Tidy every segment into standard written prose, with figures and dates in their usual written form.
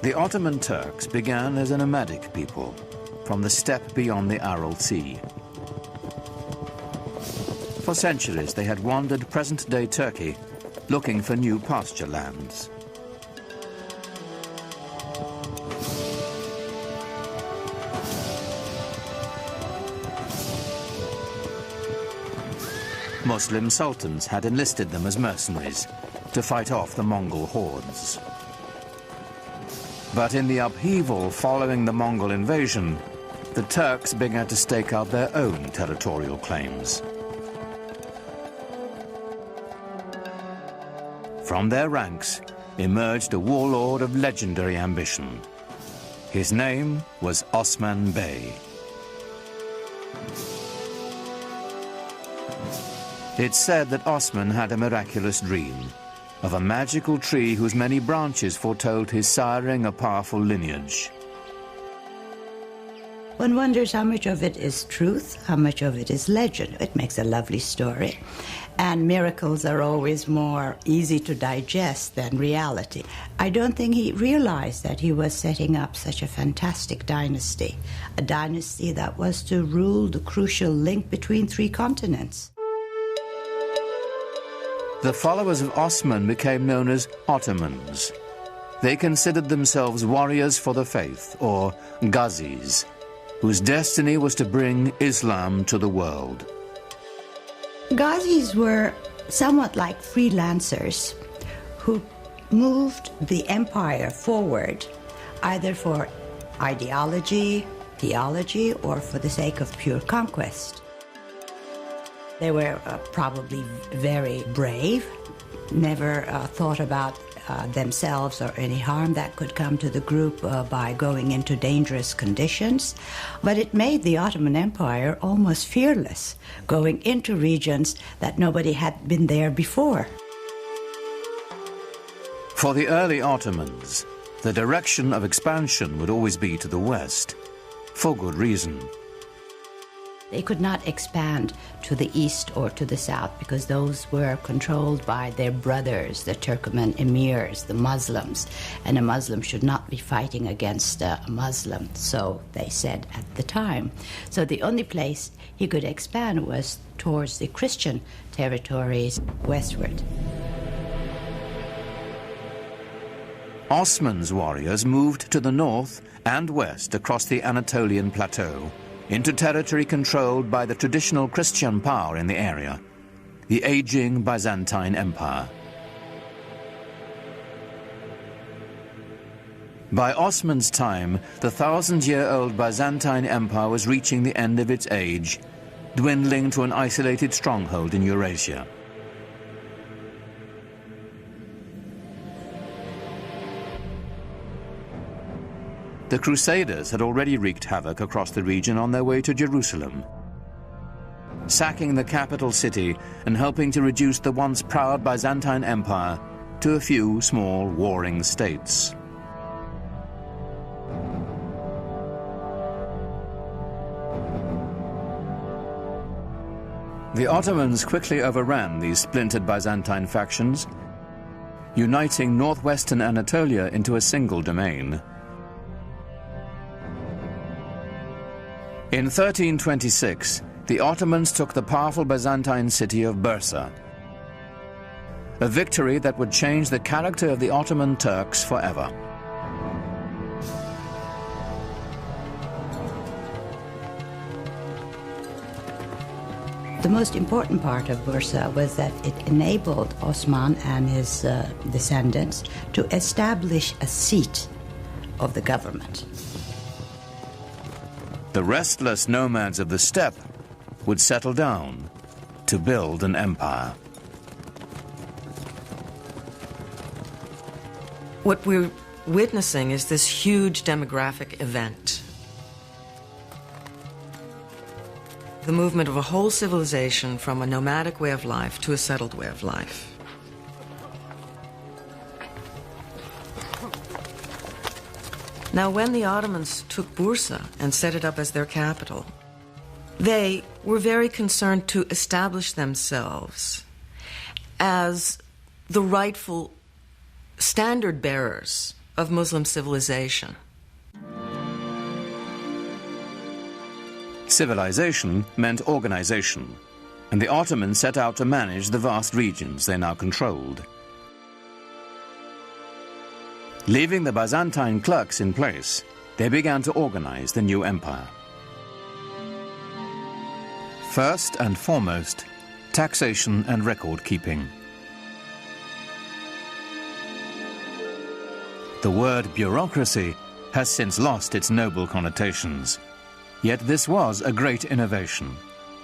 The Ottoman Turks began as a nomadic people from the steppe beyond the Aral Sea. For centuries, they had wandered present-day Turkey, looking for new pasture lands. Muslim sultans had enlisted them as mercenaries to fight off the Mongol hordes. But in the upheaval following the Mongol invasion, the Turks began to stake out their own territorial claims. From their ranks emerged a warlord of legendary ambition. His name was Osman Bey. It's said that Osman had a miraculous dream of a magical tree whose many branches foretold his siring a powerful lineage. One wonders how much of it is truth, how much of it is legend. It makes a lovely story. And miracles are always more easy to digest than reality. I don't think he realized that he was setting up such a fantastic dynasty, a dynasty that was to rule the crucial link between three continents. The followers of Osman became known as Ottomans. They considered themselves warriors for the faith, or Ghazis, whose destiny was to bring Islam to the world. Ghazis were somewhat like freelancers who moved the empire forward either for ideology, theology, or for the sake of pure conquest. They were probably very brave, never thought about themselves or any harm that could come to the group by going into dangerous conditions. But it made the Ottoman Empire almost fearless, going into regions that nobody had been there before. For the early Ottomans, the direction of expansion would always be to the west, for good reason. They could not expand to the east or to the south because those were controlled by their brothers, the Turkoman emirs, the Muslims, and a Muslim should not be fighting against a Muslim, so they said at the time. So the only place he could expand was towards the Christian territories westward. Osman's warriors moved to the north and west across the Anatolian plateau, into territory controlled by the traditional Christian power in the area, the aging Byzantine Empire. By Osman's time, the 1,000-year-old Byzantine Empire was reaching the end of its age, dwindling to an isolated stronghold in Eurasia. The Crusaders had already wreaked havoc across the region on their way to Jerusalem, sacking the capital city and helping to reduce the once proud Byzantine Empire to a few small warring states. The Ottomans quickly overran these splintered Byzantine factions, uniting northwestern Anatolia into a single domain. In 1326, the Ottomans took the powerful Byzantine city of Bursa, a victory that would change the character of the Ottoman Turks forever. The most important part of Bursa was that it enabled Osman and his descendants to establish a seat of the government. The restless nomads of the steppe would settle down to build an empire. What we're witnessing is this huge demographic event. The movement of a whole civilization from a nomadic way of life to a settled way of life. Now, when the Ottomans took Bursa and set it up as their capital, they were very concerned to establish themselves as the rightful standard bearers of Muslim civilization. Civilization meant organization, and the Ottomans set out to manage the vast regions they now controlled. Leaving the Byzantine clerks in place, they began to organize the new empire. First and foremost, taxation and record-keeping. The word bureaucracy has since lost its noble connotations. Yet this was a great innovation,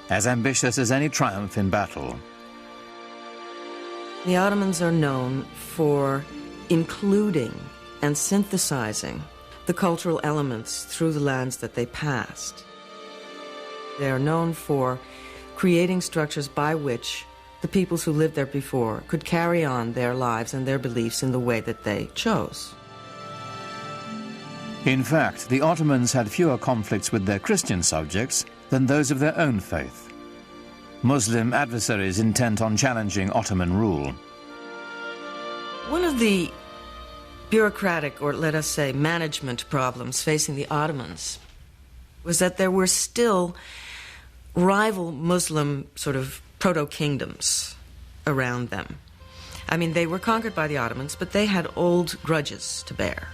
as ambitious as any triumph in battle. The Ottomans are known for including and synthesizing the cultural elements through the lands that they passed. They are known for creating structures by which the peoples who lived there before could carry on their lives and their beliefs in the way that they chose. In fact, the Ottomans had fewer conflicts with their Christian subjects than those of their own faith. Muslim adversaries intent on challenging Ottoman rule. One of the bureaucratic, or let us say management problems facing the Ottomans was that there were still rival Muslim sort of proto-kingdoms around them. I mean, they were conquered by the Ottomans, but they had old grudges to bear.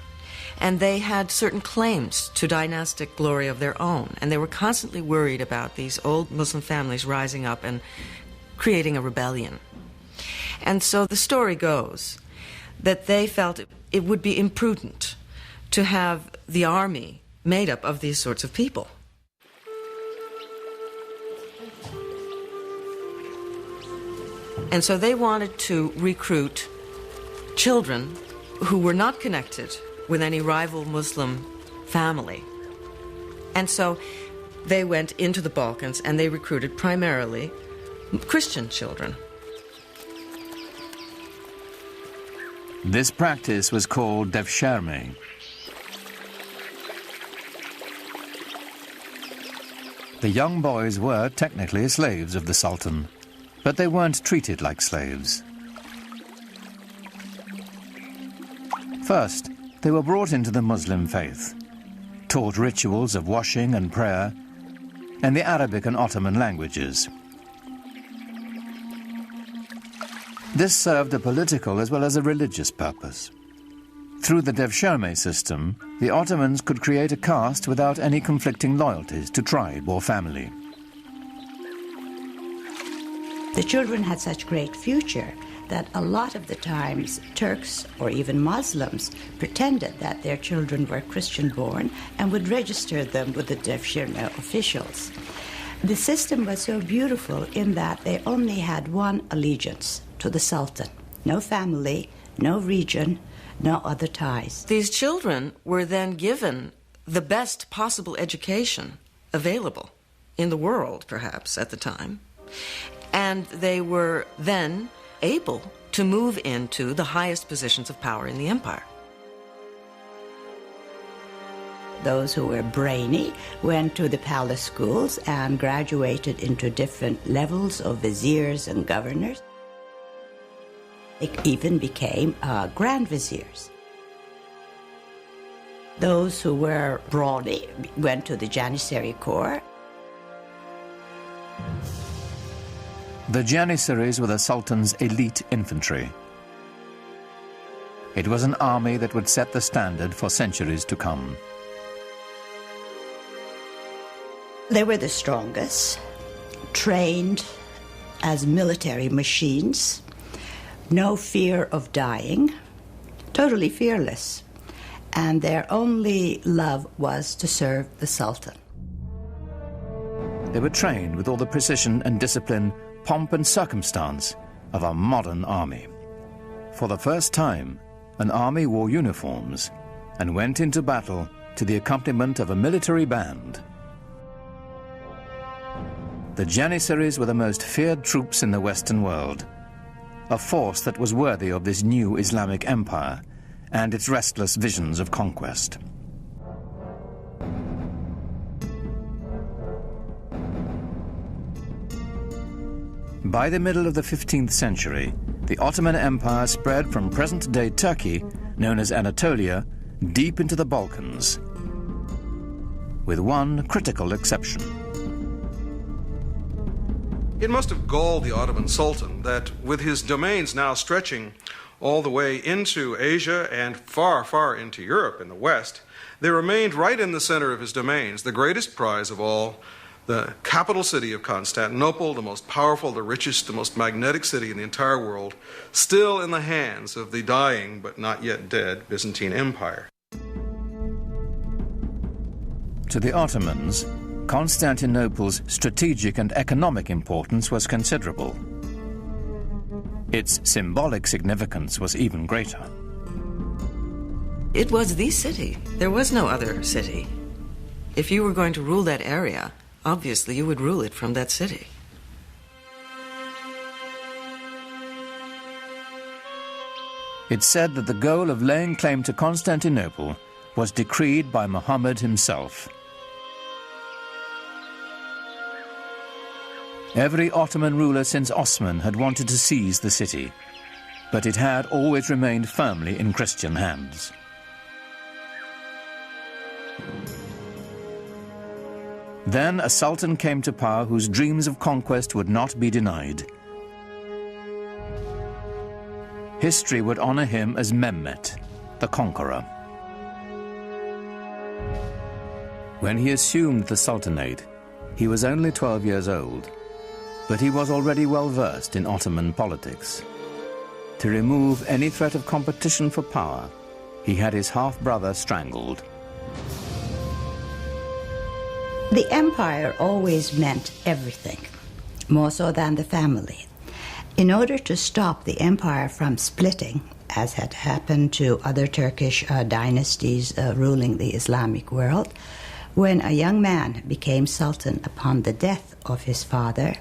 And they had certain claims to dynastic glory of their own. And they were constantly worried about these old Muslim families rising up and creating a rebellion. And so the story goes that they felt it would be imprudent to have the army made up of these sorts of people. And so they wanted to recruit children who were not connected with any rival Muslim family. And so they went into the Balkans and they recruited primarily Christian children. This practice was called devshirme. The young boys were technically slaves of the Sultan, but they weren't treated like slaves. First, they were brought into the Muslim faith, taught rituals of washing and prayer, and the Arabic and Ottoman languages. This served a political as well as a religious purpose. Through the devshirme system, the Ottomans could create a caste without any conflicting loyalties to tribe or family. The children had such great future that a lot of the times Turks or even Muslims pretended that their children were Christian-born and would register them with the devshirme officials. The system was so beautiful in that they only had one allegiance, to the Sultan. No family, no region, no other ties. These children were then given the best possible education available in the world, perhaps, at the time. And they were then able to move into the highest positions of power in the empire. Those who were brainy went to the palace schools and graduated into different levels of viziers and governors. They even became grand viziers. Those who were brawny went to the Janissary Corps. The Janissaries were the Sultan's elite infantry. It was an army that would set the standard for centuries to come. They were the strongest, trained as military machines, no fear of dying, totally fearless, and their only love was to serve the Sultan. They were trained with all the precision and discipline, pomp and circumstance of a modern army. For the first time, an army wore uniforms and went into battle to the accompaniment of a military band. The Janissaries were the most feared troops in the Western world, a force that was worthy of this new Islamic empire and its restless visions of conquest. By the middle of the 15th century, the Ottoman Empire spread from present-day Turkey known as Anatolia, deep into the Balkans, with one critical exception. It must have galled the Ottoman Sultan that with his domains now stretching all the way into Asia and far, far into Europe in the west, there remained right in the center of his domains the greatest prize of all, the capital city of Constantinople, the most powerful, the richest, the most magnetic city in the entire world, still in the hands of the dying but not yet dead Byzantine Empire. To the Ottomans, Constantinople's strategic and economic importance was considerable. Its symbolic significance was even greater. It was the city. There was no other city. If you were going to rule that area, obviously you would rule it from that city. It's said that the goal of laying claim to Constantinople was decreed by Muhammad himself. Every Ottoman ruler since Osman had wanted to seize the city, but it had always remained firmly in Christian hands. Then a sultan came to power whose dreams of conquest would not be denied. History would honor him as Mehmet, the conqueror. When he assumed the sultanate, he was only 12 years old, but he was already well versed in Ottoman politics. To remove any threat of competition for power, he had his half-brother strangled. The empire always meant everything, more so than the family. In order to stop the empire from splitting, as had happened to other Turkish dynasties ruling the Islamic world, when a young man became sultan upon the death of his father,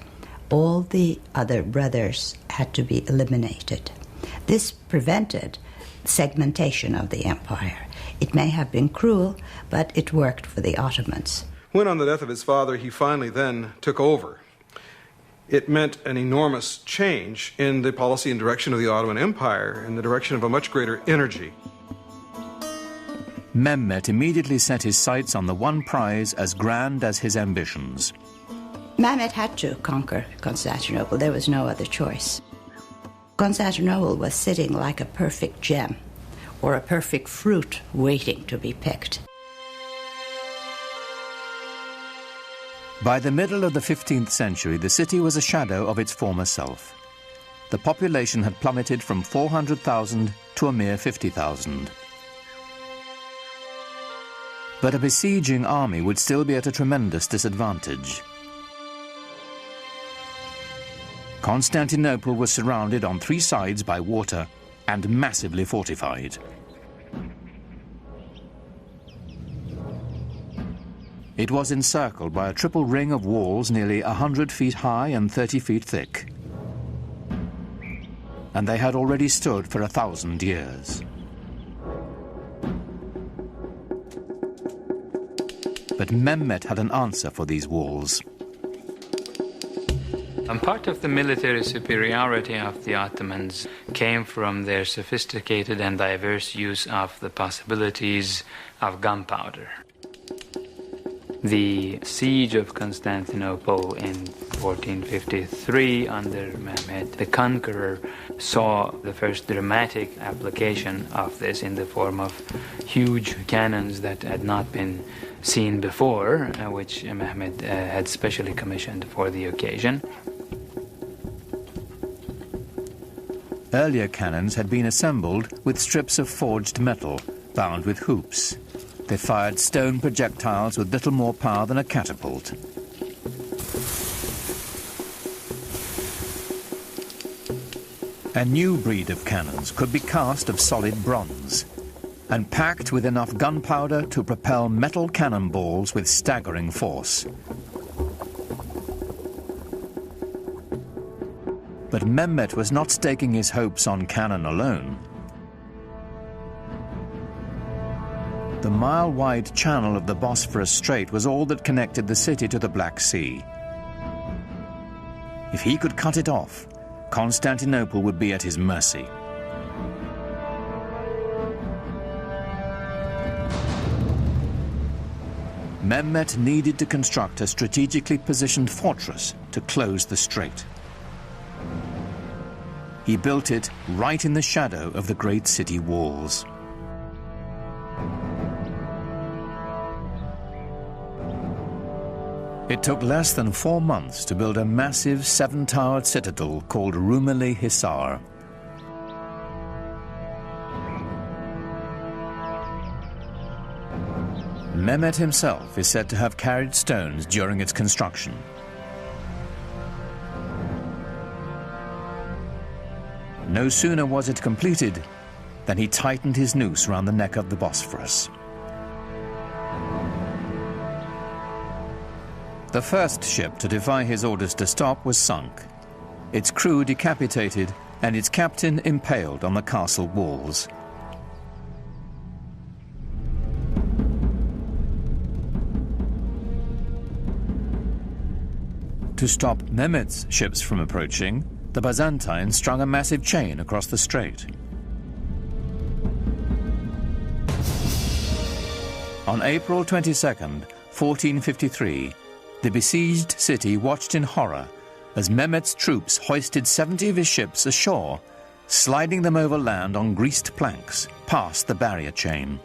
all the other brothers had to be eliminated. This prevented segmentation of the empire. It may have been cruel, but it worked for the Ottomans. When on the death of his father he finally then took over, it meant an enormous change in the policy and direction of the Ottoman Empire, in the direction of a much greater energy. Mehmet immediately set his sights on the one prize as grand as his ambitions. Mehmet had to conquer Constantinople. There was no other choice. Constantinople was sitting like a perfect gem or a perfect fruit waiting to be picked. By the middle of the 15th century, the city was a shadow of its former self. The population had plummeted from 400,000 to a mere 50,000. But a besieging army would still be at a tremendous disadvantage. Constantinople was surrounded on 3 sides by water and massively fortified. It was encircled by a triple ring of walls nearly 100 feet high and 30 feet thick. And they had already stood for 1,000 years. But Mehmet had an answer for these walls. And part of the military superiority of the Ottomans came from their sophisticated and diverse use of the possibilities of gunpowder. The siege of Constantinople in 1453 under Mehmet the Conqueror saw the first dramatic application of this in the form of huge cannons that had not been seen before, which Mehmet had specially commissioned for the occasion. Earlier cannons had been assembled with strips of forged metal bound with hoops. They fired stone projectiles with little more power than a catapult. A new breed of cannons could be cast of solid bronze and packed with enough gunpowder to propel metal cannonballs with staggering force. But Mehmet was not staking his hopes on cannon alone. The mile-wide channel of the Bosphorus Strait was all that connected the city to the Black Sea. If he could cut it off, Constantinople would be at his mercy. Mehmet needed to construct a strategically positioned fortress to close the strait. He built it right in the shadow of the great city walls. It took less than 4 months to build a massive 7-towered citadel called Rumeli Hisar. Mehmet himself is said to have carried stones during its construction. No sooner was it completed than he tightened his noose around the neck of the Bosphorus. The first ship to defy his orders to stop was sunk, its crew decapitated and its captain impaled on the castle walls. To stop Mehmet's ships from approaching, the Byzantines strung a massive chain across the strait. On April 22nd, 1453, the besieged city watched in horror as Mehmet's troops hoisted 70 of his ships ashore, sliding them over land on greased planks past the barrier chain.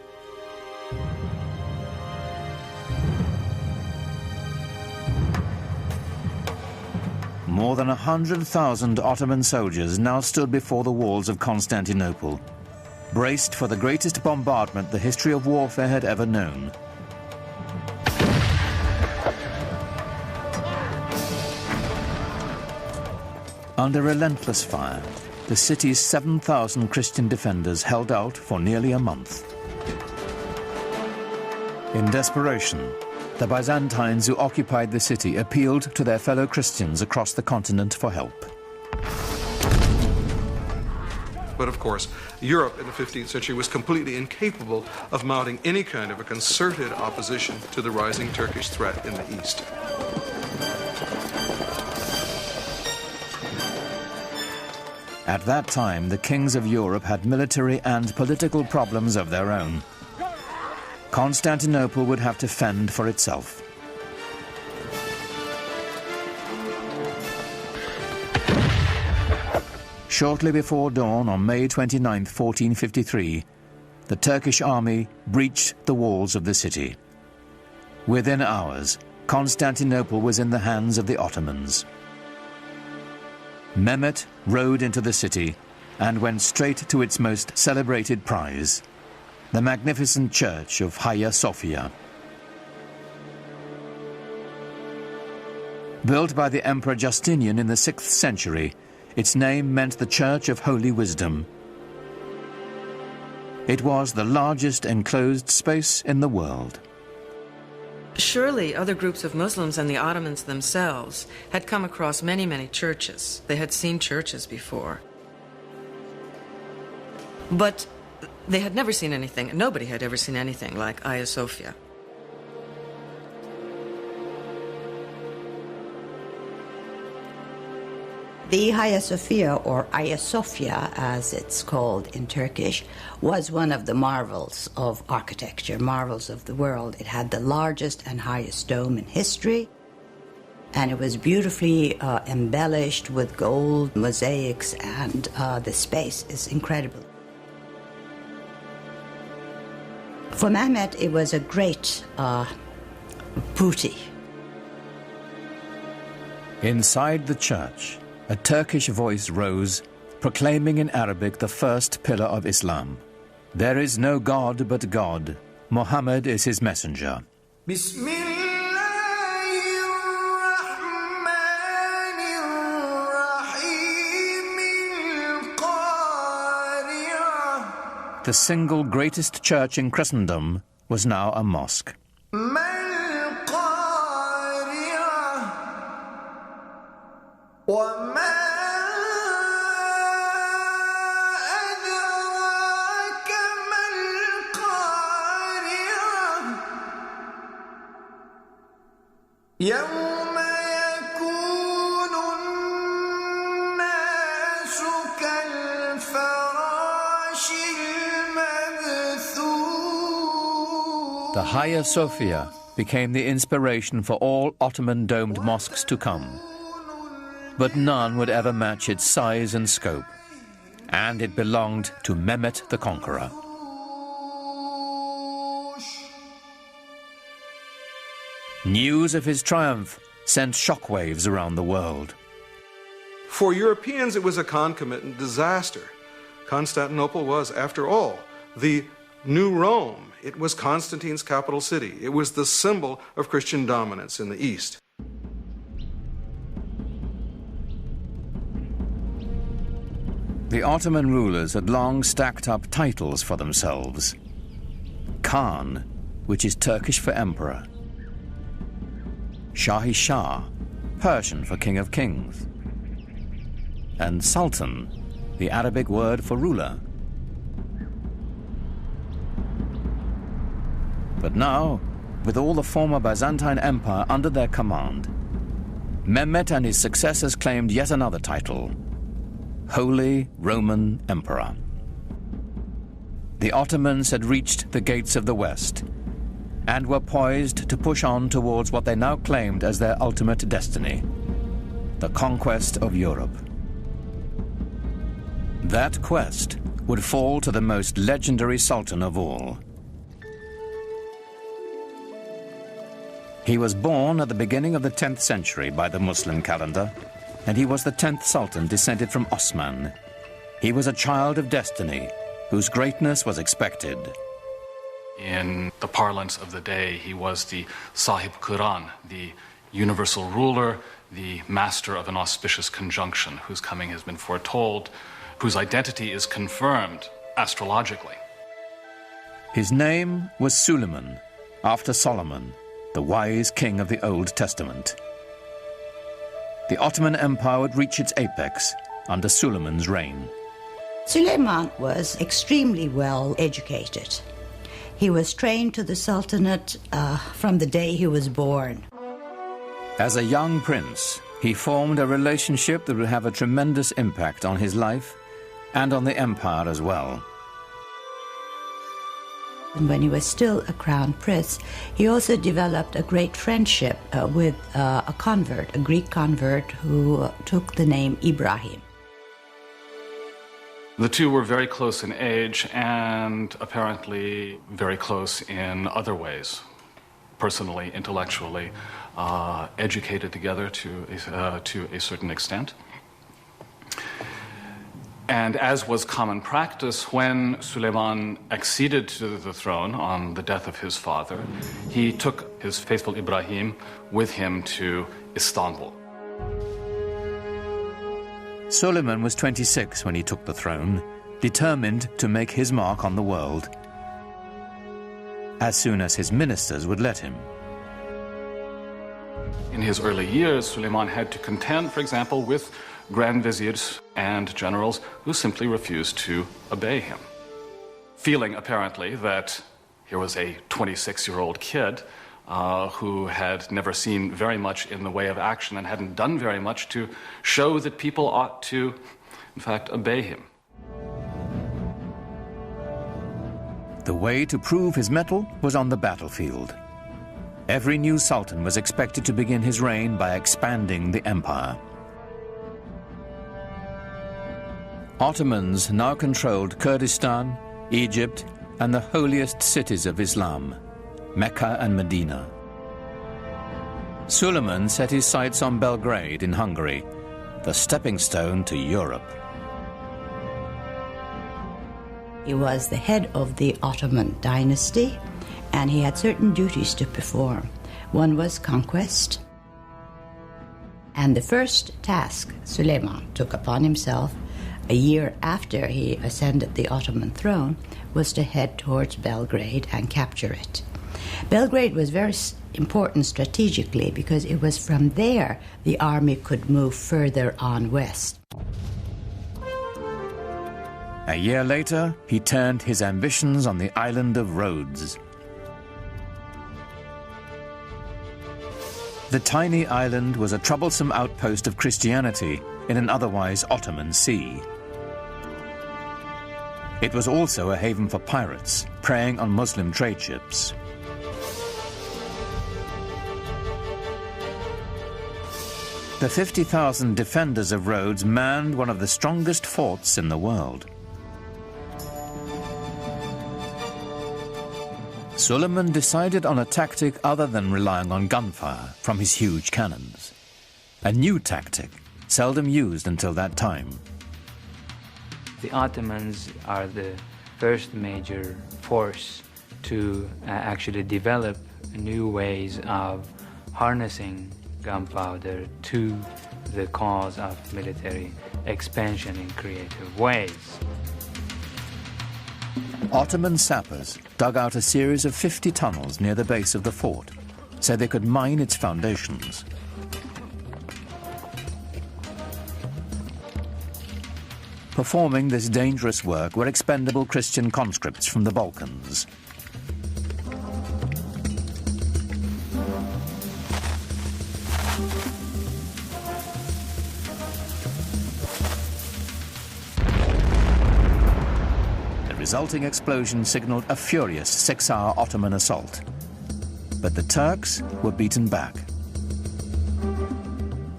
More than 100,000 Ottoman soldiers now stood before the walls of Constantinople, braced for the greatest bombardment the history of warfare had ever known. Under relentless fire, the city's 7,000 Christian defenders held out for nearly a month. In desperation, the Byzantines who occupied the city appealed to their fellow Christians across the continent for help. But of course, Europe in the 15th century was completely incapable of mounting any kind of a concerted opposition to the rising Turkish threat in the east. At that time, the kings of Europe had military and political problems of their own. Constantinople would have to fend for itself. Shortly before dawn on May 29, 1453, the Turkish army breached the walls of the city. Within hours, Constantinople was in the hands of the Ottomans. Mehmet rode into the city and went straight to its most celebrated prize, the magnificent church of Hagia Sophia. Built by the Emperor Justinian in the 6th century, its name meant the Church of Holy Wisdom. It was the largest enclosed space in the world. Surely other groups of Muslims and the Ottomans themselves had come across many, many churches. They had seen churches before. But they had never seen anything, nobody had ever seen anything like Hagia Sophia. The Hagia Sophia, or Hagia Sophia as it's called in Turkish, was one of the marvels of architecture, marvels of the world. It had the largest and highest dome in history, and it was beautifully embellished with gold mosaics, and the space is incredible. For Mehmet, it was a great booty. Inside the church, a Turkish voice rose, proclaiming in Arabic the first pillar of Islam. There is no God but God. Muhammad is his messenger. The single greatest church in Christendom was now a mosque. The Hagia Sophia became the inspiration for all Ottoman domed mosques to come. But none would ever match its size and scope, and it belonged to Mehmet the Conqueror. News of his triumph sent shockwaves around the world. For Europeans, it was a concomitant disaster. Constantinople was, after all, the new Rome. It was Constantine's capital city. It was the symbol of Christian dominance in the East. The Ottoman rulers had long stacked up titles for themselves. Khan, which is Turkish for emperor. Shahi Shah, Persian for king of kings. And Sultan, the Arabic word for ruler. But now, with all the former Byzantine Empire under their command, Mehmet and his successors claimed yet another title, Holy Roman Emperor. The Ottomans had reached the gates of the West and were poised to push on towards what they now claimed as their ultimate destiny, the conquest of Europe. That quest would fall to the most legendary sultan of all. He was born at the beginning of the 10th century by the Muslim calendar, and he was the 10th sultan descended from Osman. He was a child of destiny, whose greatness was expected. In the parlance of the day, he was the Sahib Quran, the universal ruler, the master of an auspicious conjunction, whose coming has been foretold, whose identity is confirmed astrologically. His name was Suleiman, after Solomon, the wise king of the Old Testament. The Ottoman Empire would reach its apex under Suleiman's reign. Suleiman was extremely well educated. He was trained to the Sultanate from the day he was born. As a young prince, he formed a relationship that would have a tremendous impact on his life and on the empire as well. And when he was still a crown prince, he also developed a great friendship with a convert, a Greek convert who took the name Ibrahim. The two were very close in age and apparently very close in other ways, personally, intellectually, educated together to a certain extent. And as was common practice, when Suleiman acceded to the throne on the death of his father, he took his faithful Ibrahim with him to Istanbul. Suleiman was 26 when he took the throne, determined to make his mark on the world, as soon as his ministers would let him. In his early years, Suleiman had to contend, for example, with grand viziers and generals who simply refused to obey him. Feeling, apparently, that here was a 26-year-old kid who had never seen very much in the way of action and hadn't done very much to show that people ought to, in fact, obey him. The way to prove his mettle was on the battlefield. Every new sultan was expected to begin his reign by expanding the empire. Ottomans now controlled Kurdistan, Egypt, and the holiest cities of Islam, Mecca and Medina. Suleiman set his sights on Belgrade in Hungary, the stepping stone to Europe. He was the head of the Ottoman dynasty, and he had certain duties to perform. One was conquest. And the first task Suleiman took upon himself a year after he ascended the Ottoman throne was to head towards Belgrade and capture it. Belgrade was very important strategically because it was from there the army could move further on west. A year later, he turned his ambitions on the island of Rhodes. The tiny island was a troublesome outpost of Christianity in an otherwise Ottoman sea. It was also a haven for pirates preying on Muslim trade ships. The 50,000 defenders of Rhodes manned one of the strongest forts in the world. Suleiman decided on a tactic other than relying on gunfire from his huge cannons. A new tactic, seldom used until that time. The Ottomans are the first major force to actually develop new ways of harnessing gunpowder to the cause of military expansion in creative ways. Ottoman sappers dug out a series of 50 tunnels near the base of the fort so they could mine its foundations. Performing this dangerous work were expendable Christian conscripts from the Balkans. The resulting explosion signaled a furious 6-hour Ottoman assault. But the Turks were beaten back.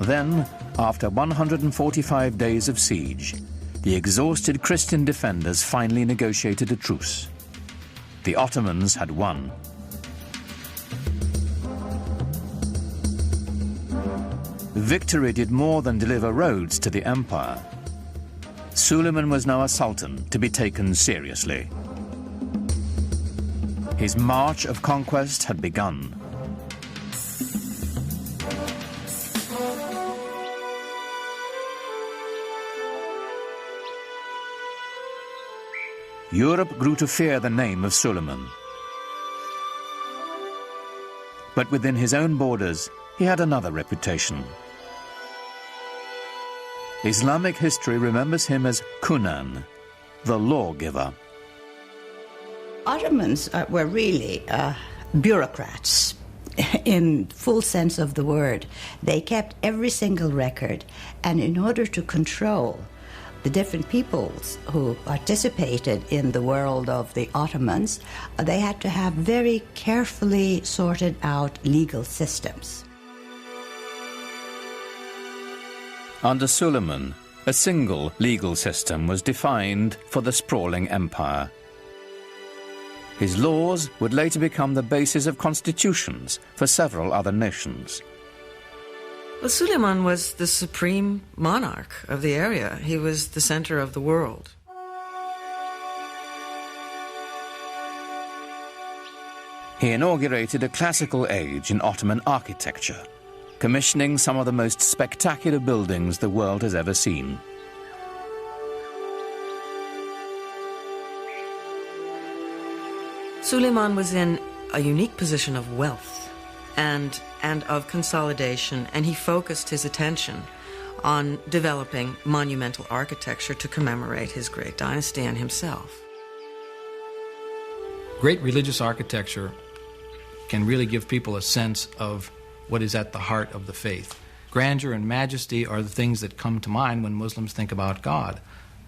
Then, after 145 days of siege, the exhausted Christian defenders finally negotiated a truce. The Ottomans had won. Victory did more than deliver Rhodes to the empire. Suleiman was now a sultan to be taken seriously. His march of conquest had begun. Europe grew to fear the name of Suleiman. But within his own borders, he had another reputation. Islamic history remembers him as Kunan, the lawgiver. Ottomans were really bureaucrats in full sense of the word. They kept every single record, and in order to control the different peoples who participated in the world of the Ottomans, they had to have very carefully sorted out legal systems. Under Suleiman, a single legal system was defined for the sprawling empire. His laws would later become the basis of constitutions for several other nations. Well, Suleiman was the supreme monarch of the area. He was the center of the world. He inaugurated a classical age in Ottoman architecture, commissioning some of the most spectacular buildings the world has ever seen. Suleiman was in a unique position of wealth and of consolidation, and he focused his attention on developing monumental architecture to commemorate his great dynasty and himself. Great religious architecture can really give people a sense of what is at the heart of the faith. Grandeur and majesty are the things that come to mind when Muslims think about God.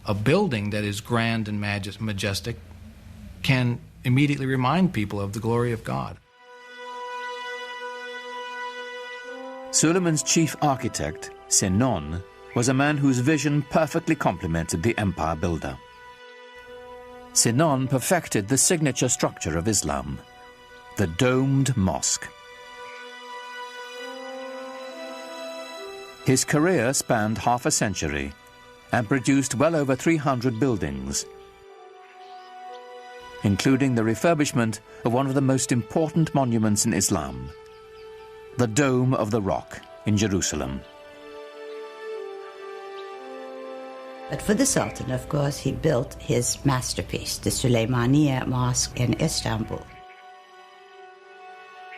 A building that is grand and majestic can immediately remind people of the glory of God. Suleiman's chief architect, Sinon, was a man whose vision perfectly complemented the empire builder. Sinon perfected the signature structure of Islam, the domed mosque. His career spanned half a century and produced well over 300 buildings, including the refurbishment of one of the most important monuments in Islam, the Dome of the Rock in Jerusalem. But for the Sultan, of course, he built his masterpiece, the Süleymaniye Mosque in Istanbul.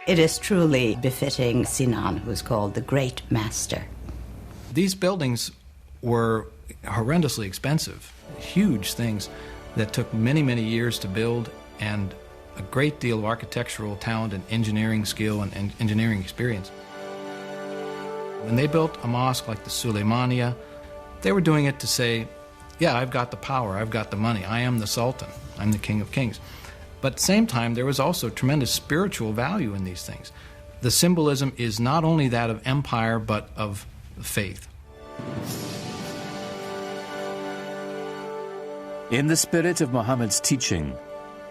It is truly befitting Sinan, who's called the Great Master. These buildings were horrendously expensive, huge things that took many, many years to build, and a great deal of architectural talent and engineering skill and engineering experience. When they built a mosque like the Süleymaniye, they were doing it to say, yeah, I've got the power, I've got the money, I am the Sultan, I'm the King of Kings. But at the same time, there was also tremendous spiritual value in these things. The symbolism is not only that of empire, but of faith. In the spirit of Muhammad's teaching,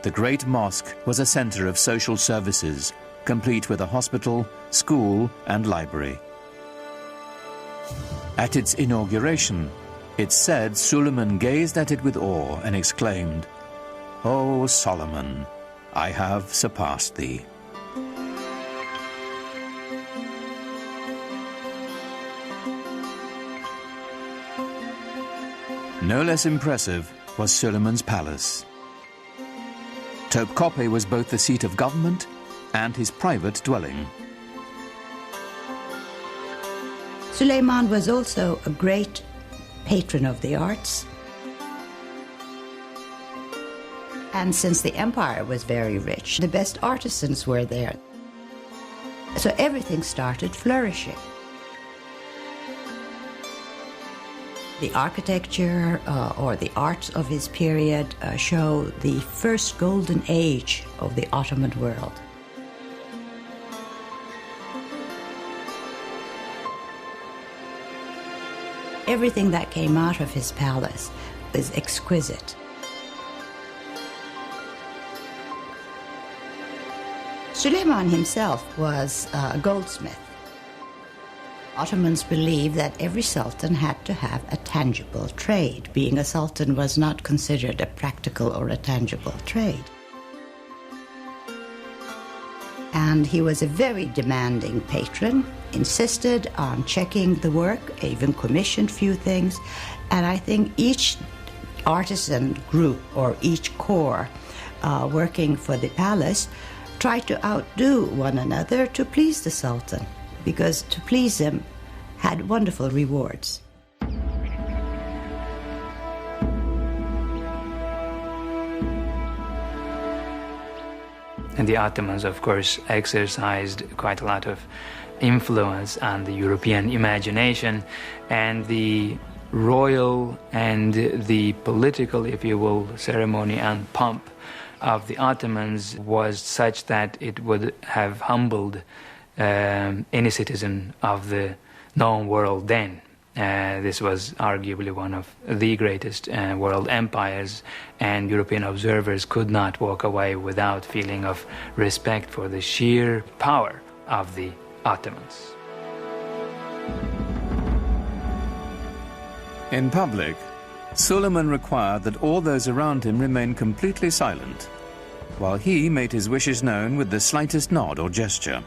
the Great Mosque was a center of social services, complete with a hospital, school, and library. At its inauguration, it's said Suleiman gazed at it with awe and exclaimed, "O Solomon, I have surpassed thee." No less impressive was Suleiman's palace. Topkapi was both the seat of government and his private dwelling. Suleiman was also a great patron of the arts. And since the empire was very rich, the best artisans were there. So everything started flourishing. The architecture or the arts of his period show the first golden age of the Ottoman world. Everything that came out of his palace is exquisite. Suleiman himself was a goldsmith. Ottomans believed that every sultan had to have a tangible trade. Being a sultan was not considered a practical or a tangible trade. And he was a very demanding patron, insisted on checking the work, even commissioned few things. And I think each artisan group or each corps working for the palace tried to outdo one another to please the sultan, because to please him had wonderful rewards. And the Ottomans, of course, exercised quite a lot of influence on the European imagination, and the royal and the political, if you will, ceremony and pomp of the Ottomans was such that it would have humbled any citizen of the known world then. This was arguably one of the greatest world empires, and European observers could not walk away without feeling of respect for the sheer power of the Ottomans. In public, Suleiman required that all those around him remain completely silent, while he made his wishes known with the slightest nod or gesture.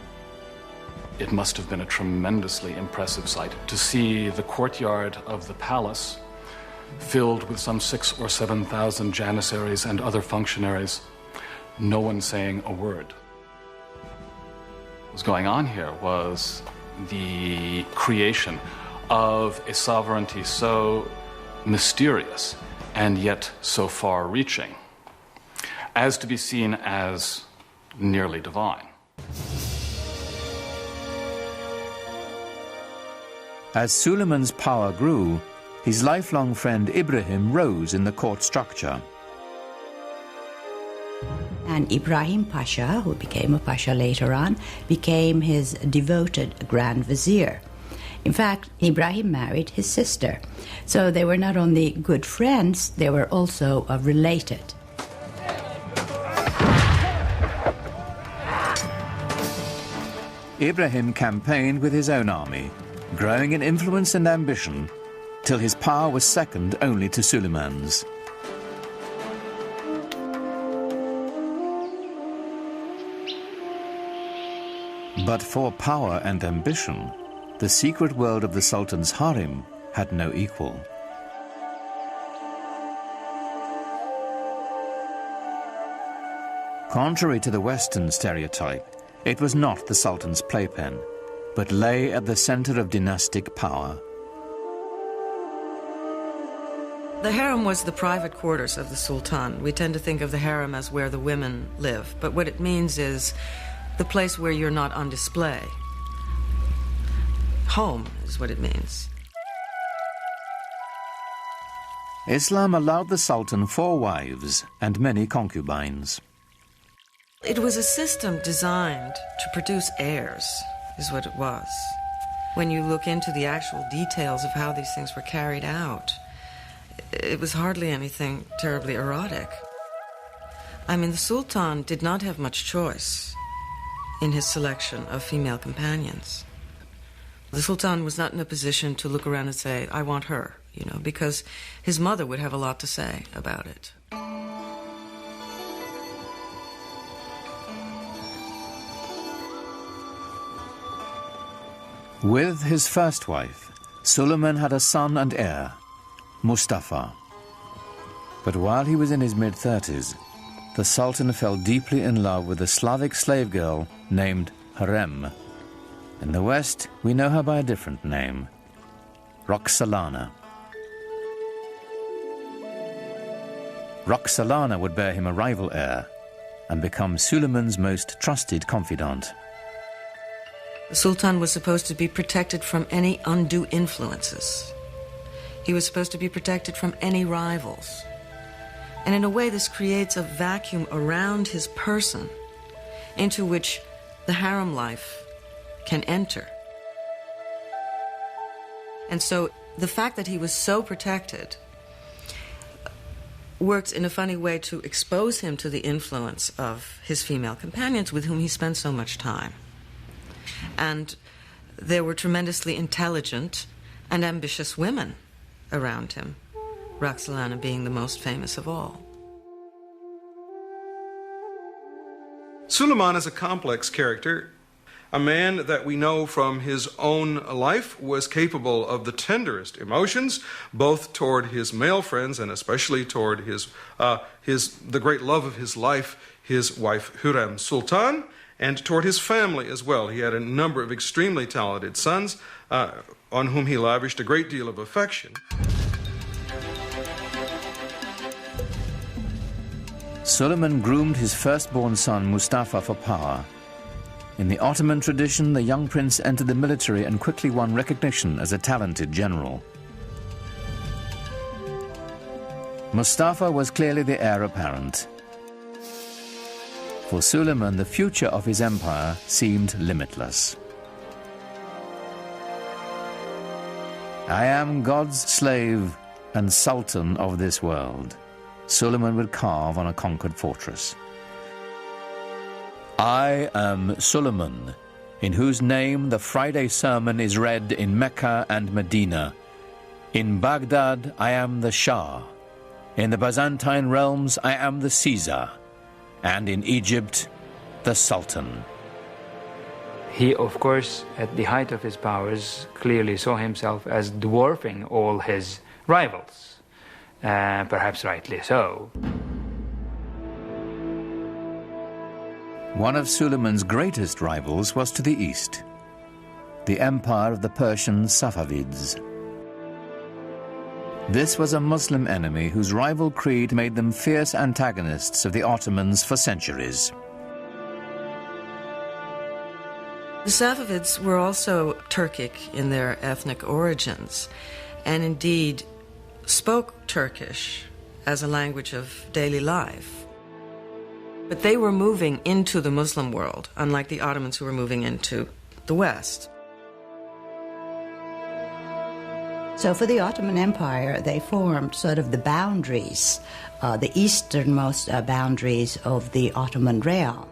It must have been a tremendously impressive sight to see the courtyard of the palace filled with some 6,000 or 7,000 janissaries and other functionaries, no one saying a word. What was going on here was the creation of a sovereignty so mysterious and yet so far-reaching as to be seen as nearly divine. As Suleiman's power grew, his lifelong friend Ibrahim rose in the court structure. And Ibrahim Pasha, who became a pasha later on, became his devoted Grand Vizier. In fact, Ibrahim married his sister. So they were not only good friends, they were also related. Ibrahim campaigned with his own army, growing in influence and ambition, till his power was second only to Suleiman's. But for power and ambition, the secret world of the Sultan's harem had no equal. Contrary to the Western stereotype, it was not the Sultan's playpen, but lay at the center of dynastic power. The harem was the private quarters of the Sultan. We tend to think of the harem as where the women live, but what it means is the place where you're not on display. Home is what it means. Islam allowed the Sultan 4 wives and many concubines. It was a system designed to produce heirs, is what it was. when you look into the actual details of how these things were carried out, it was hardly anything terribly erotic. I mean, the Sultan did not have much choice in his selection of female companions. The Sultan was not in a position to look around and say, I want her, because his mother would have a lot to say about it. With his first wife, Suleiman had a son and heir, Mustafa. But while he was in his mid-30s, the Sultan fell deeply in love with a Slavic slave girl named Harem. In the West, we know her by a different name, Roxolana. Roxolana would bear him a rival heir and become Suleiman's most trusted confidant. The Sultan was supposed to be protected from any undue influences. He was supposed to be protected from any rivals. And in a way, this creates a vacuum around his person into which the harem life can enter. And so the fact that he was so protected works in a funny way to expose him to the influence of his female companions with whom he spent so much time. And there were tremendously intelligent and ambitious women around him, Roxolana being the most famous of all. Suleiman is a complex character, a man that we know from his own life was capable of the tenderest emotions, both toward his male friends and especially toward the great love of his life, his wife Hürrem Sultan, and toward his family as well. He had a number of extremely talented sons on whom he lavished a great deal of affection. Suleiman groomed his firstborn son Mustafa for power. In the Ottoman tradition, the young prince entered the military and quickly won recognition as a talented general. Mustafa was clearly the heir apparent. For Suleiman, the future of his empire seemed limitless. I am God's slave and sultan of this world, Suleiman would carve on a conquered fortress. I am Suleiman, in whose name the Friday sermon is read in Mecca and Medina. In Baghdad, I am the Shah. In the Byzantine realms, I am the Caesar. And in Egypt, the Sultan. He, of course, at the height of his powers, clearly saw himself as dwarfing all his rivals, perhaps rightly so. One of Suleiman's greatest rivals was to the east, the empire of the Persian Safavids. This was a Muslim enemy whose rival creed made them fierce antagonists of the Ottomans for centuries. The Safavids were also Turkic in their ethnic origins, and indeed spoke Turkish as a language of daily life. But they were moving into the Muslim world, unlike the Ottomans who were moving into the West. So for the Ottoman Empire, they formed sort of the boundaries, the easternmost boundaries of the Ottoman realm.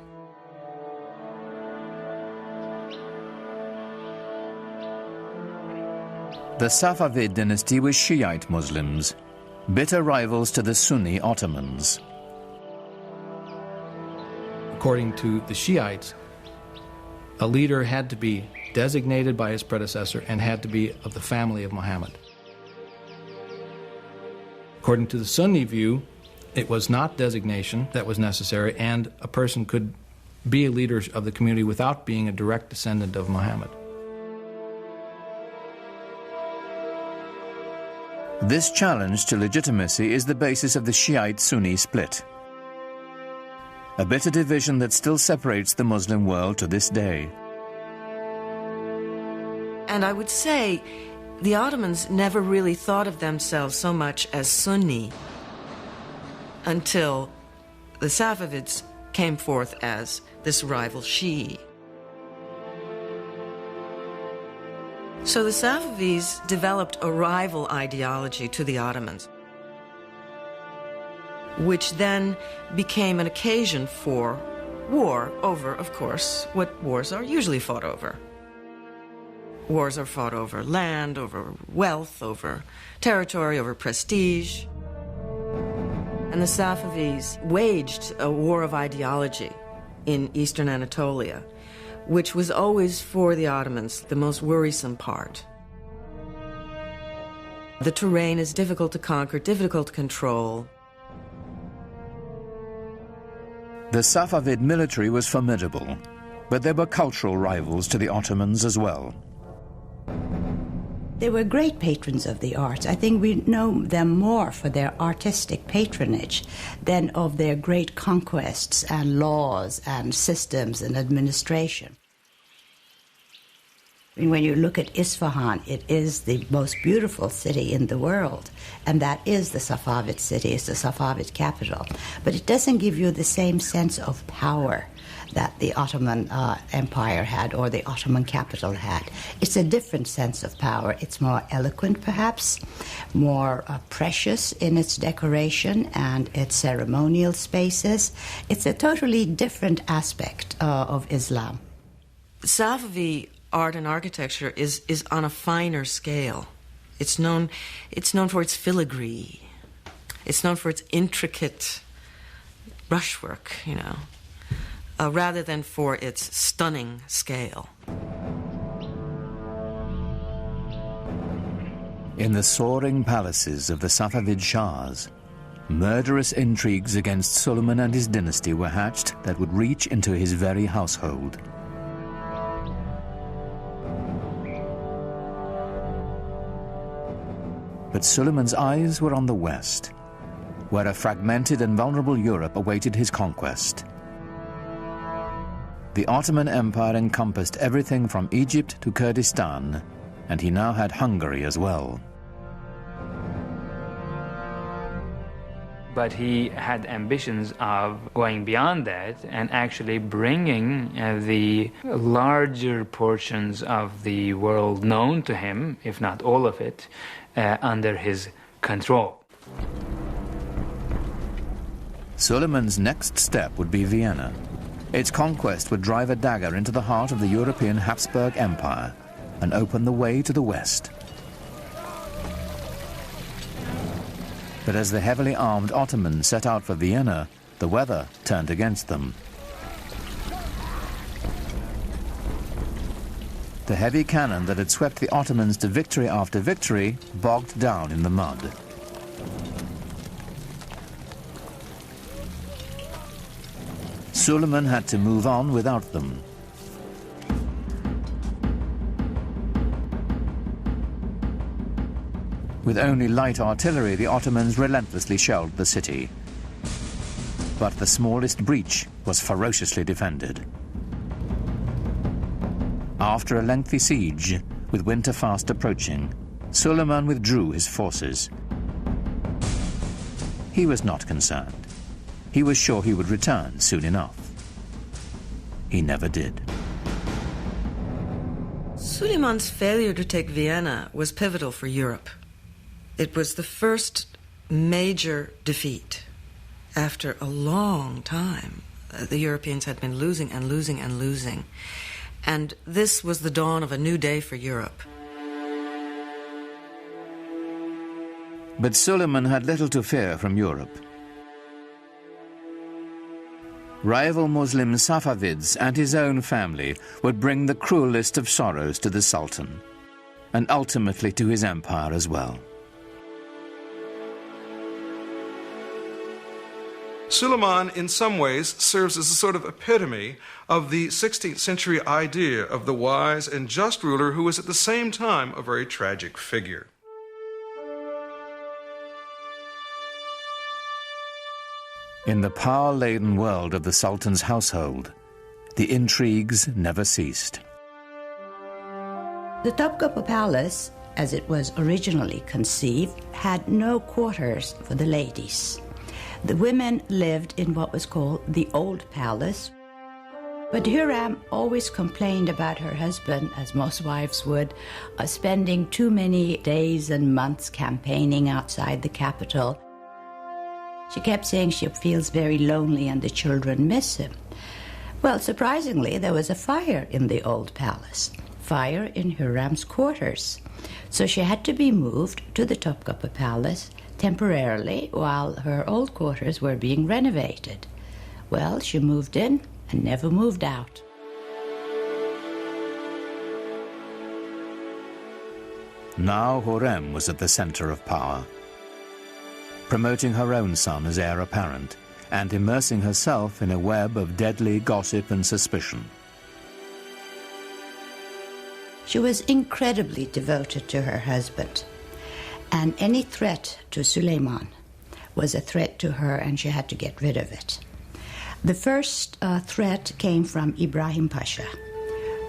The Safavid dynasty was Shiite Muslims, bitter rivals to the Sunni Ottomans. According to the Shiites, a leader had to be designated by his predecessor and had to be of the family of Muhammad. According to the Sunni view, it was not designation that was necessary, and a person could be a leader of the community without being a direct descendant of Muhammad. This challenge to legitimacy is the basis of the Shiite-Sunni split, a bitter division that still separates the Muslim world to this day. And I would say the Ottomans never really thought of themselves so much as Sunni until the Safavids came forth as this rival Shi'i. So the Safavids developed a rival ideology to the Ottomans, which then became an occasion for war over, of course, what wars are usually fought over. Wars are fought over land, over wealth, over territory, over prestige. And the Safavids waged a war of ideology in eastern Anatolia, which was always, for the Ottomans, the most worrisome part. The terrain is difficult to conquer, difficult to control. The Safavid military was formidable, but there were cultural rivals to the Ottomans as well. They were great patrons of the arts. I think we know them more for their artistic patronage than of their great conquests and laws and systems and administration. When you look at Isfahan, it is the most beautiful city in the world, and that is the Safavid city, it's the Safavid capital. But it doesn't give you the same sense of power that the Ottoman Empire had or the Ottoman capital had. It's a different sense of power. It's more eloquent, perhaps, more precious in its decoration and its ceremonial spaces. It's a totally different aspect of Islam. Safavi art and architecture is on a finer scale. It's known for its filigree. It's known for its intricate brushwork, rather than for its stunning scale. In the soaring palaces of the Safavid Shahs, murderous intrigues against Suleiman and his dynasty were hatched that would reach into his very household. But Suleiman's eyes were on the west, where a fragmented and vulnerable Europe awaited his conquest. The Ottoman Empire encompassed everything from Egypt to Kurdistan, and he now had Hungary as well. But he had ambitions of going beyond that and actually bringing the larger portions of the world known to him, if not all of it, under his control. Suleiman's next step would be Vienna. Its conquest would drive a dagger into the heart of the European Habsburg Empire and open the way to the west. But as the heavily armed Ottomans set out for Vienna, the weather turned against them. The heavy cannon that had swept the Ottomans to victory after victory bogged down in the mud. Suleiman had to move on without them. With only light artillery, the Ottomans relentlessly shelled the city. But the smallest breach was ferociously defended. After a lengthy siege, with winter fast approaching, Suleiman withdrew his forces. He was not concerned. He was sure he would return soon enough. He never did. Suleiman's failure to take Vienna was pivotal for Europe. It was the first major defeat after a long time. The Europeans had been losing and losing and losing. And this was the dawn of a new day for Europe. But Suleiman had little to fear from Europe. Rival Muslim Safavids and his own family would bring the cruelest of sorrows to the Sultan, and ultimately to his empire as well. Suleiman, in some ways, serves as a sort of epitome of the 16th century idea of the wise and just ruler who was at the same time a very tragic figure. In the power-laden world of the Sultan's household, the intrigues never ceased. The Topkapi Palace, as it was originally conceived, had no quarters for the ladies. The women lived in what was called the Old Palace. But Hiram always complained about her husband, as most wives would, spending too many days and months campaigning outside the capital. She kept saying she feels very lonely and the children miss him. Well, surprisingly, there was a fire in the old palace, fire in Hiram's quarters. So she had to be moved to the Topkapi Palace temporarily while her old quarters were being renovated. Well, she moved in and never moved out. Now Hurrem was at the center of power, promoting her own son as heir apparent and immersing herself in a web of deadly gossip and suspicion. She was incredibly devoted to her husband, and any threat to Suleiman was a threat to her, and she had to get rid of it. The first threat came from Ibrahim Pasha,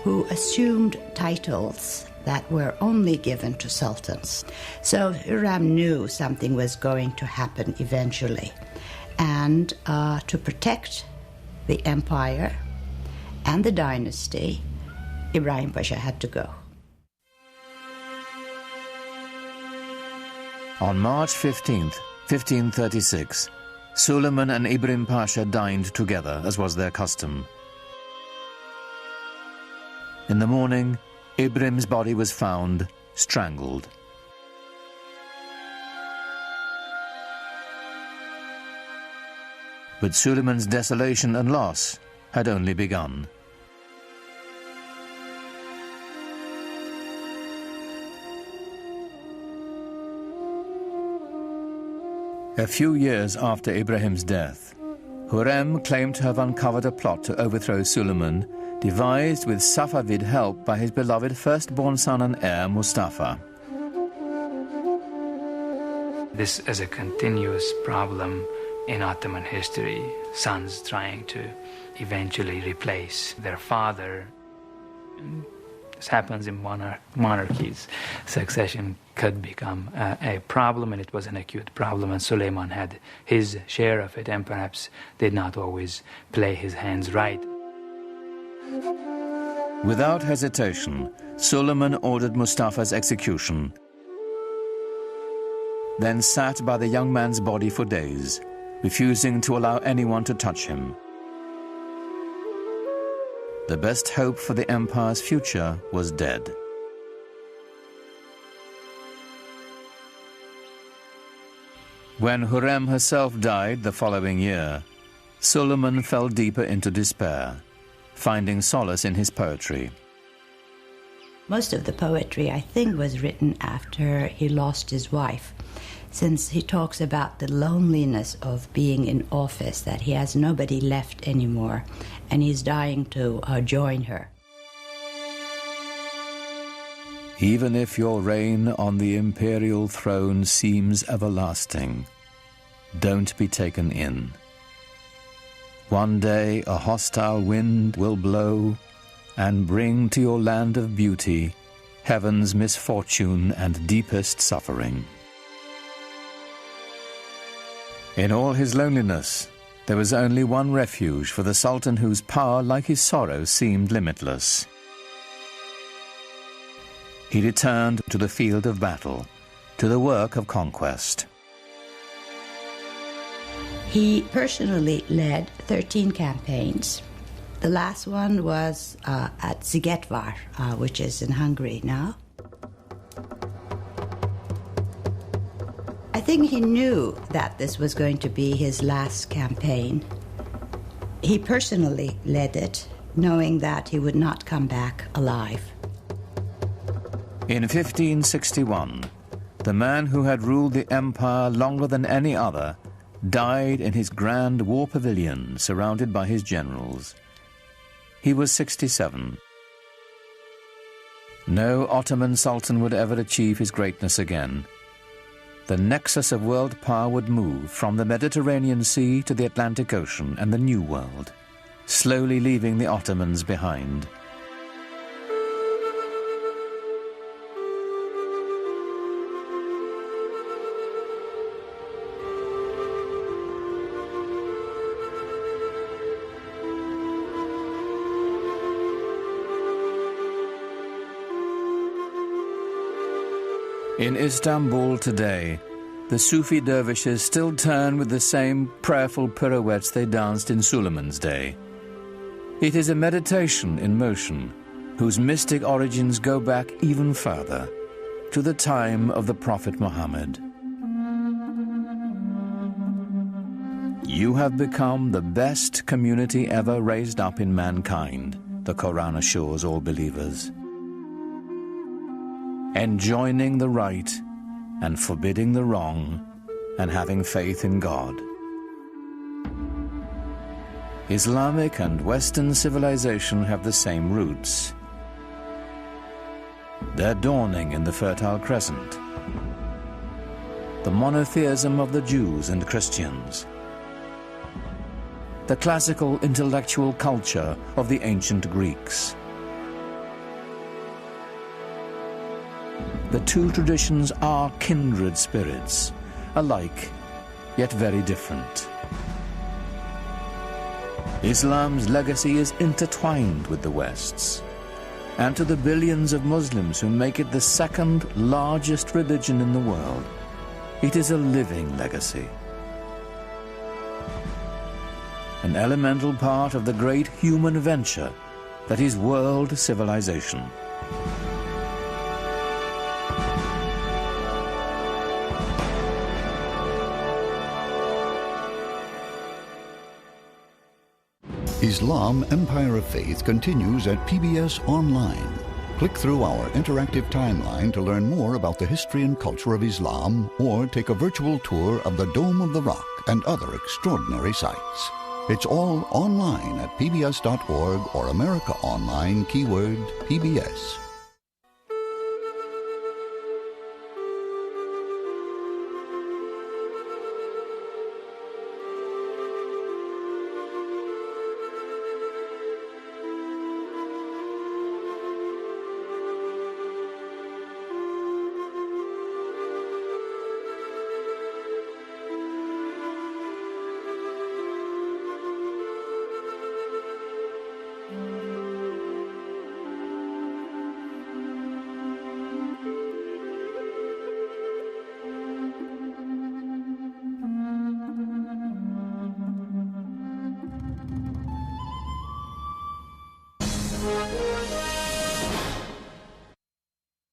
who assumed titles that were only given to sultans. So Hurrem knew something was going to happen eventually. And to protect the empire and the dynasty, Ibrahim Pasha had to go. On March 15th, 1536, Suleiman and Ibrahim Pasha dined together, as was their custom. In the morning, Ibrahim's body was found strangled. But Suleiman's desolation and loss had only begun. A few years after Ibrahim's death, Hurrem claimed to have uncovered a plot to overthrow Suleiman, devised with Safavid help by his beloved firstborn son and heir, Mustafa. This is a continuous problem in Ottoman history, sons trying to eventually replace their father. This happens in monarchies. Succession could become a problem, and it was an acute problem, and Suleiman had his share of it and perhaps did not always play his hands right. Without hesitation, Suleiman ordered Mustafa's execution, then sat by the young man's body for days, refusing to allow anyone to touch him. The best hope for the empire's future was dead. When Hurrem herself died the following year, Suleiman fell deeper into despair, finding solace in his poetry. Most of the poetry, I think, was written after he lost his wife, since he talks about the loneliness of being in office, that he has nobody left anymore, and he's dying to join her. Even if your reign on the imperial throne seems everlasting, don't be taken in. One day a hostile wind will blow and bring to your land of beauty heaven's misfortune and deepest suffering. In all his loneliness, there was only one refuge for the Sultan whose power, like his sorrow, seemed limitless. He returned to the field of battle, to the work of conquest. He personally led 13 campaigns. The last one was at Szigetvar, which is in Hungary now. I think he knew that this was going to be his last campaign. He personally led it, knowing that he would not come back alive. In 1561, the man who had ruled the empire longer than any other died in his grand war pavilion, surrounded by his generals. He was 67. No Ottoman Sultan would ever achieve his greatness again. The nexus of world power would move from the Mediterranean Sea to the Atlantic Ocean and the New World, slowly leaving the Ottomans behind. In Istanbul today, the Sufi dervishes still turn with the same prayerful pirouettes they danced in Suleiman's day. It is a meditation in motion, whose mystic origins go back even further, to the time of the Prophet Muhammad. You have become the best community ever raised up in mankind, the Quran assures all believers. Enjoining the right and forbidding the wrong, and having faith in God. Islamic and Western civilization have the same roots. They're dawning in the Fertile Crescent, the monotheism of the Jews and Christians, the classical intellectual culture of the ancient Greeks. The two traditions are kindred spirits, alike, yet very different. Islam's legacy is intertwined with the West's, and to the billions of Muslims who make it the second largest religion in the world, it is a living legacy. An elemental part of the great human venture that is world civilization. Islam Empire of Faith continues at PBS Online. Click through our interactive timeline to learn more about the history and culture of Islam, or take a virtual tour of the Dome of the Rock and other extraordinary sights. It's all online at pbs.org or America Online, keyword PBS.